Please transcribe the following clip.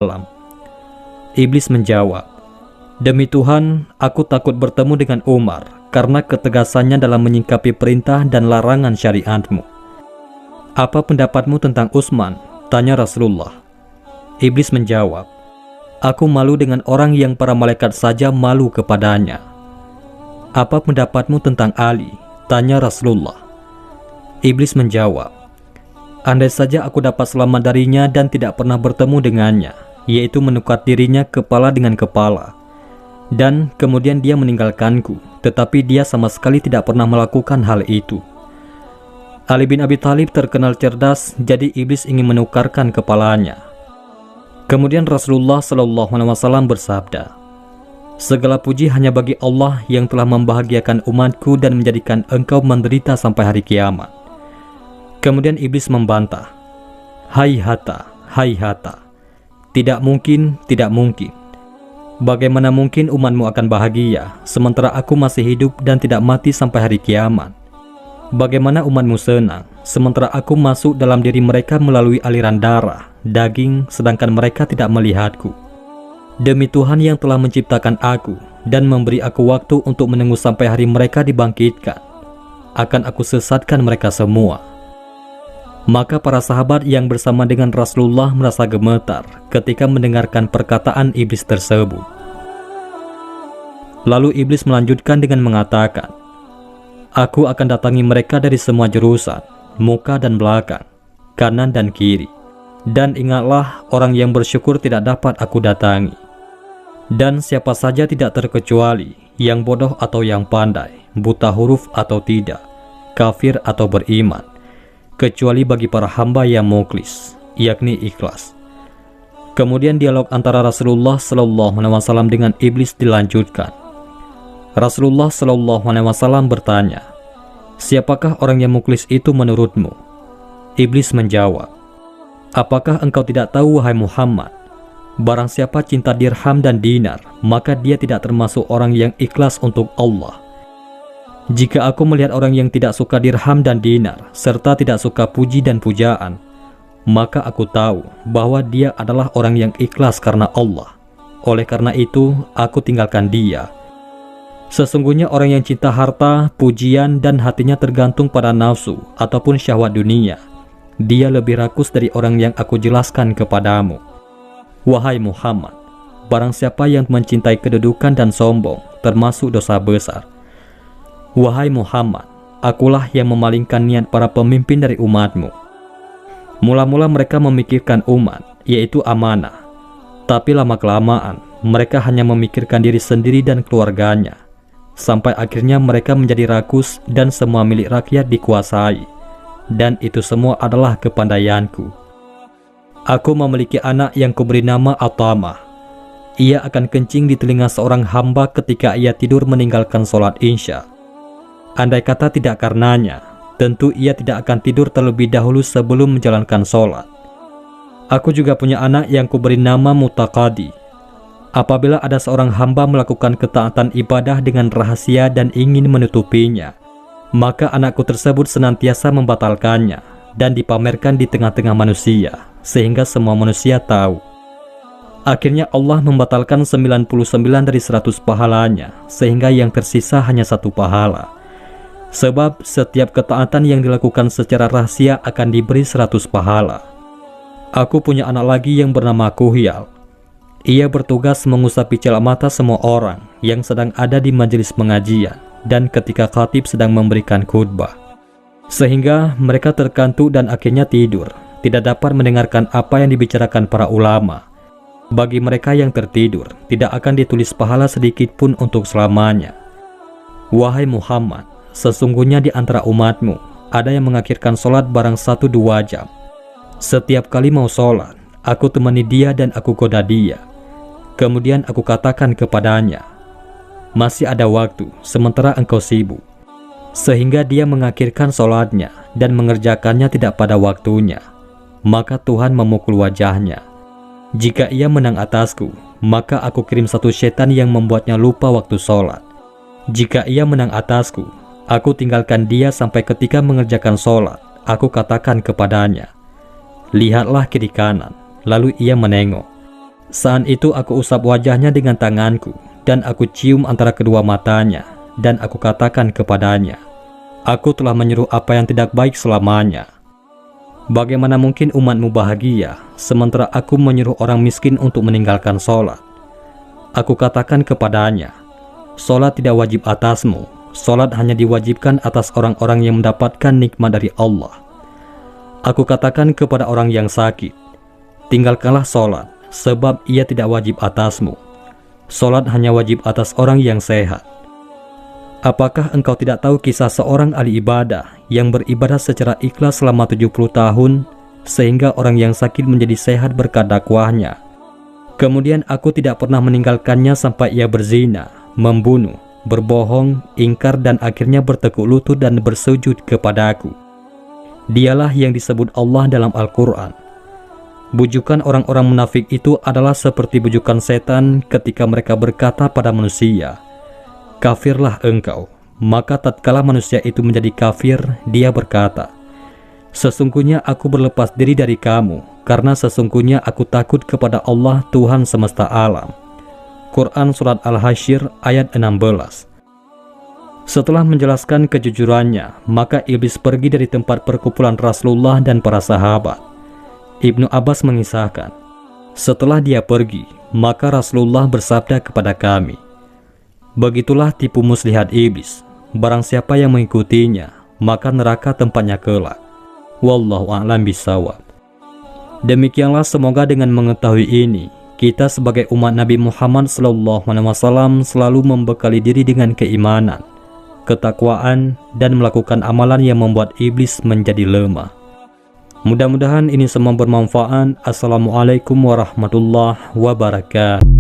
tenggelam. Iblis menjawab, "Demi Tuhan, aku takut bertemu dengan Umar karena ketegasannya dalam menyingkapi perintah dan larangan syariatmu." "Apa pendapatmu tentang Utsman?" tanya Rasulullah. Iblis menjawab, "Aku malu dengan orang yang para malaikat saja malu kepadanya." "Apa pendapatmu tentang Ali?" tanya Rasulullah. Iblis menjawab, "Andai saja aku dapat selamat darinya dan tidak pernah bertemu dengannya, yaitu menukar dirinya kepala dengan kepala. Dan kemudian dia meninggalkanku, tetapi dia sama sekali tidak pernah melakukan hal itu." Ali bin Abi Thalib terkenal cerdas, jadi iblis ingin menukarkan kepalanya. Kemudian Rasulullah SAW bersabda, "Segala puji hanya bagi Allah yang telah membahagiakan umatku dan menjadikan engkau menderita sampai hari kiamat." Kemudian iblis membantah, "Haihata, haihata. Tidak mungkin, tidak mungkin. Bagaimana mungkin umatmu akan bahagia, sementara aku masih hidup dan tidak mati sampai hari kiamat? Bagaimana umatmu senang, sementara aku masuk dalam diri mereka melalui aliran darah, daging, sedangkan mereka tidak melihatku? Demi Tuhan yang telah menciptakan aku dan memberi aku waktu untuk menunggu sampai hari mereka dibangkitkan, akan aku sesatkan mereka semua." Maka para sahabat yang bersama dengan Rasulullah merasa gemetar ketika mendengarkan perkataan iblis tersebut. Lalu iblis melanjutkan dengan mengatakan, "Aku akan datangi mereka dari semua jurusan, muka dan belakang, kanan dan kiri. Dan ingatlah, orang yang bersyukur tidak dapat aku datangi. Dan siapa saja tidak terkecuali, yang bodoh atau yang pandai, buta huruf atau tidak, kafir atau beriman, kecuali bagi para hamba yang mukhlis, yakni ikhlas." Kemudian dialog antara Rasulullah SAW dengan iblis dilanjutkan. Rasulullah SAW bertanya, "Siapakah orang yang mukhlis itu menurutmu?" Iblis menjawab, "Apakah engkau tidak tahu, wahai Muhammad? Barang siapa cinta dirham dan dinar, maka dia tidak termasuk orang yang ikhlas untuk Allah. Jika aku melihat orang yang tidak suka dirham dan dinar, serta tidak suka puji dan pujaan, maka aku tahu bahwa dia adalah orang yang ikhlas karena Allah. Oleh karena itu, aku tinggalkan dia. Sesungguhnya orang yang cinta harta, pujian, dan hatinya tergantung pada nafsu ataupun syahwat dunia, dia lebih rakus dari orang yang aku jelaskan kepadamu. Wahai Muhammad, barang siapa yang mencintai kedudukan dan sombong, termasuk dosa besar. Wahai Muhammad, akulah yang memalingkan niat para pemimpin dari umatmu. Mula-mula mereka memikirkan umat, yaitu amanah. Tapi lama-kelamaan, mereka hanya memikirkan diri sendiri dan keluarganya. Sampai akhirnya mereka menjadi rakus dan semua milik rakyat dikuasai. Dan itu semua adalah kepandaianku. Aku memiliki anak yang kuberi nama Atamah. Ia akan kencing di telinga seorang hamba ketika ia tidur meninggalkan sholat Isya. Andai kata tidak karenanya, tentu ia tidak akan tidur terlebih dahulu sebelum menjalankan sholat. Aku juga punya anak yang kuberi nama Mutaqadi. Apabila ada seorang hamba melakukan ketaatan ibadah dengan rahasia dan ingin menutupinya, maka anakku tersebut senantiasa membatalkannya dan dipamerkan di tengah-tengah manusia, sehingga semua manusia tahu. Akhirnya Allah membatalkan 99 dari 100 pahalanya, sehingga yang tersisa hanya 1 pahala. Sebab setiap ketaatan yang dilakukan secara rahasia akan diberi 100 pahala. Aku punya anak lagi yang bernama Kuhyal. Ia bertugas mengusapi celah mata semua orang yang sedang ada di majelis pengajian dan ketika khatib sedang memberikan khutbah, sehingga mereka terkantuk dan akhirnya tidur, tidak dapat mendengarkan apa yang dibicarakan para ulama. Bagi mereka yang tertidur, tidak akan ditulis pahala sedikit pun untuk selamanya. Wahai Muhammad, sesungguhnya di antara umatmu ada yang mengakhirkan sholat barang 1-2 jam. Setiap kali mau sholat, aku temani dia dan aku goda dia. Kemudian aku katakan kepadanya, masih ada waktu sementara engkau sibuk. Sehingga dia mengakhirkan sholatnya dan mengerjakannya tidak pada waktunya. Maka Tuhan memukul wajahnya. Jika ia menang atasku, maka aku kirim satu setan yang membuatnya lupa waktu sholat. Jika ia menang atasku, aku tinggalkan dia sampai ketika mengerjakan sholat. Aku katakan kepadanya, lihatlah kiri kanan. Lalu ia menengok. Saat itu aku usap wajahnya dengan tanganku, dan aku cium antara kedua matanya, dan aku katakan kepadanya, aku telah menyuruh apa yang tidak baik selamanya. Bagaimana mungkin umatmu bahagia, sementara aku menyuruh orang miskin untuk meninggalkan sholat? Aku katakan kepadanya, sholat tidak wajib atasmu, sholat hanya diwajibkan atas orang-orang yang mendapatkan nikmat dari Allah. Aku katakan kepada orang yang sakit, tinggalkanlah sholat, sebab ia tidak wajib atasmu. Sholat hanya wajib atas orang yang sehat. Apakah engkau tidak tahu kisah seorang ahli ibadah yang beribadah secara ikhlas selama 70 tahun, sehingga orang yang sakit menjadi sehat berkat dakwahnya? Kemudian aku tidak pernah meninggalkannya sampai ia berzina, membunuh, berbohong, ingkar, dan akhirnya bertekuk lutut dan bersujud kepadaku. Dialah yang disebut Allah dalam Al-Quran. Bujukan orang-orang munafik itu adalah seperti bujukan setan ketika mereka berkata pada manusia, kafirlah engkau. Maka tatkala manusia itu menjadi kafir, dia berkata, sesungguhnya aku berlepas diri dari kamu, karena sesungguhnya aku takut kepada Allah Tuhan semesta alam. Quran Surat Al-Hasyr ayat 16. Setelah menjelaskan kejujurannya, maka iblis pergi dari tempat perkumpulan Rasulullah dan para sahabat. Ibnu Abbas mengisahkan, setelah dia pergi, maka Rasulullah bersabda kepada kami, begitulah tipu muslihat iblis, barang siapa yang mengikutinya, maka neraka tempatnya kelak. Wallahu a'lam bishawab. Demikianlah, semoga dengan mengetahui ini, kita sebagai umat Nabi Muhammad SAW selalu membekali diri dengan keimanan, ketakwaan, dan melakukan amalan yang membuat iblis menjadi lemah. Mudah-mudahan ini semua bermanfaat. Assalamualaikum warahmatullahi wabarakatuh.